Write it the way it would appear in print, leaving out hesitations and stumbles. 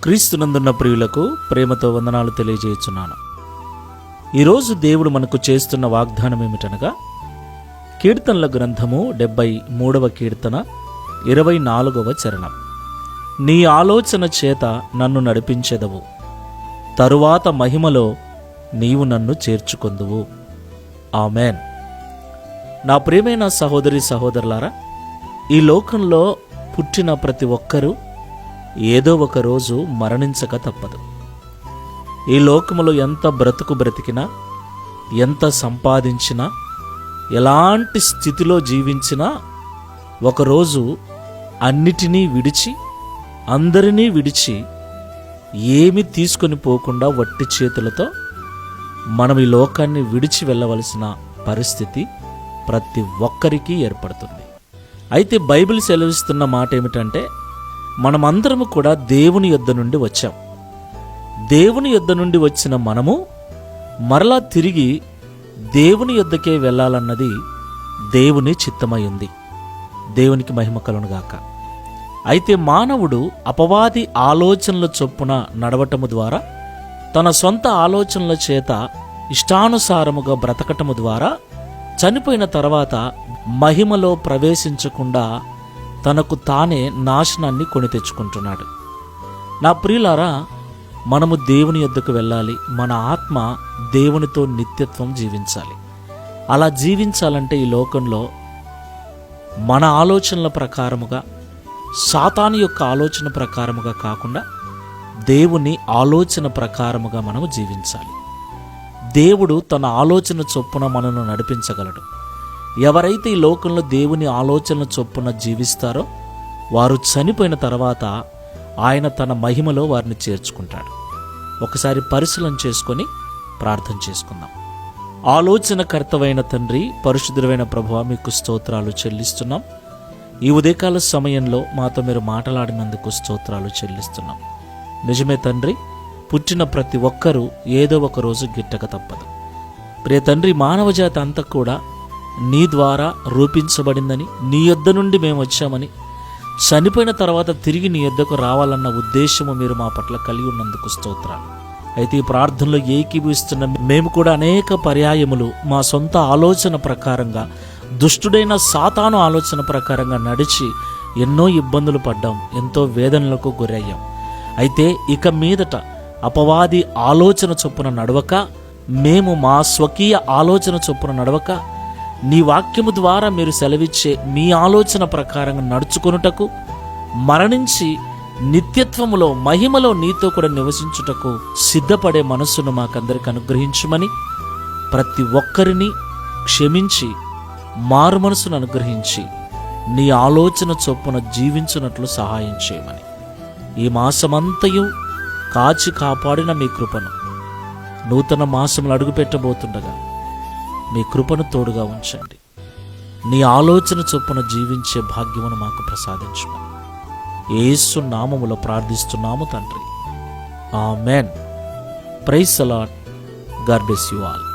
క్రీస్తునందున్న ప్రియులకు ప్రేమతో వందనాలు తెలియజేయుచున్నాను. ఈరోజు దేవుడు మనకు చేస్తున్న వాగ్దానం ఏమిటనగా, కీర్తనల గ్రంథము 73వ కీర్తన 24వ చరణం. నీ ఆలోచన చేత నన్ను నడిపించెదవు, తరువాత మహిమలో నీవు నన్ను చేర్చుకొందువు. ఆమెన్. నా ప్రియమైన సహోదరి సహోదరులారా, ఈ లోకంలో పుట్టిన ప్రతి ఒక్కరూ ఏదో ఒక రోజు మరణించక తప్పదు. ఈ లోకములో ఎంత బ్రతుకు బ్రతికినా, ఎంత సంపాదించినా, ఎలాంటి స్థితిలో జీవించినా ఒకరోజు అన్నిటినీ విడిచి, అందరినీ విడిచి, ఏమి తీసుకొని పోకుండా వట్టి చేతులతో మనం ఈ లోకాన్ని విడిచి వెళ్ళవలసిన పరిస్థితి ప్రతి ఒక్కరికి ఏర్పడుతుంది. అయితే బైబిల్ సెలవిస్తున్న మాట ఏమిటంటే, మనమందరము కూడా దేవుని యొద్ద నుండి వచ్చాం. దేవుని యొద్ద నుండి వచ్చిన మనము మరలా తిరిగి దేవుని యొద్దకే వెళ్ళాలన్నది దేవుని చిత్తమై ఉంది. దేవునికి మహిమ కలుగునుగాక. అయితే మానవుడు అపవాది ఆలోచనల చొప్పున నడవటము ద్వారా, తన సొంత ఆలోచనల చేత ఇష్టానుసారముగా బ్రతకటము ద్వారా చనిపోయిన తర్వాత మహిమలో ప్రవేశించకుండా తనకు తానే నాశనాన్ని కొని తెచ్చుకుంటున్నాడు. నా ప్రియులారా, మనము దేవుని యొద్దకు వెళ్ళాలి. మన ఆత్మ దేవునితో నిత్యత్వం జీవించాలి. అలా జీవించాలంటే ఈ లోకంలో మన ఆలోచనల ప్రకారముగా, సాతాను యొక్క ఆలోచన ప్రకారముగా కాకుండా దేవుని ఆలోచన ప్రకారముగా మనము జీవించాలి. దేవుడు తన ఆలోచన చొప్పున మనను నడిపించగలడు. ఎవరైతే ఈ లోకంలో దేవుని ఆలోచన చొప్పున జీవిస్తారో వారు చనిపోయిన తర్వాత ఆయన తన మహిమలో వారిని చేర్చుకుంటాడు. ఒకసారి పరిశీలన చేసుకొని ప్రార్థన చేసుకుందాం. ఆలోచనకర్తవైన తండ్రి, పరిశుద్ధుడైన ప్రభువా, మీకు స్తోత్రాలు చెల్లిస్తున్నాం. ఈ ఉదయకాల సమయంలో మాతో మీరు మాట్లాడినందుకు స్తోత్రాలు చెల్లిస్తున్నాం. నిజమే తండ్రి, పుట్టిన ప్రతి ఒక్కరూ ఏదో ఒక రోజు గిట్టక తప్పదు. ప్రియ తండ్రి, మానవజాతి అంతా కూడా నీ ద్వారా రూపించబడిందని, నీ యొద్ద నుండి మేము వచ్చామని, చనిపోయిన తర్వాత తిరిగి నీ యొద్దకు రావాలన్న ఉద్దేశము మీరు మా పట్ల కలిగి ఉన్నందుకు స్తోత్రాలు. అయితే ఈ ప్రార్థనలో ఏకీభవిస్తున్న మేము కూడా అనేక పర్యాయములు మా సొంత ఆలోచన ప్రకారంగా, దుష్టుడైన సాతాను ఆలోచన ప్రకారంగా నడిచి ఎన్నో ఇబ్బందులు పడ్డాం, ఎంతో వేదనలకు గురయ్యాం. అయితే ఇక మీదట అపవాది ఆలోచన చొప్పున నడవక, మేము మా స్వకీయ ఆలోచన చొప్పున నడవక, నీ వాక్యము ద్వారా మీరు సెలవిచ్చే మీ ఆలోచన ప్రకారంగా నడుచుకొనుటకు, మరణించి నిత్యత్వములో మహిమలో నీతో కూడా నివసించుటకు సిద్ధపడే మనస్సును మాకందరికి అనుగ్రహించమని, ప్రతి ఒక్కరిని క్షమించి మారు మనసును అనుగ్రహించి నీ ఆలోచన చొప్పున జీవించున్నట్లు సహాయం చేయమని, ఈ మాసమంతయు కాచి కాపాడిన మీ కృపను, నూతన మాసములు అడుగుపెట్టబోతుండగా మీ కృపను తోడుగా ఉంచండి. నీ ఆలోచన చొప్పున జీవించే భాగ్యమును మాకు ప్రసాదించమని యేసు నామములో ప్రార్థిస్తున్నాము తండ్రి. Amen. Praise the Lord. God bless you all.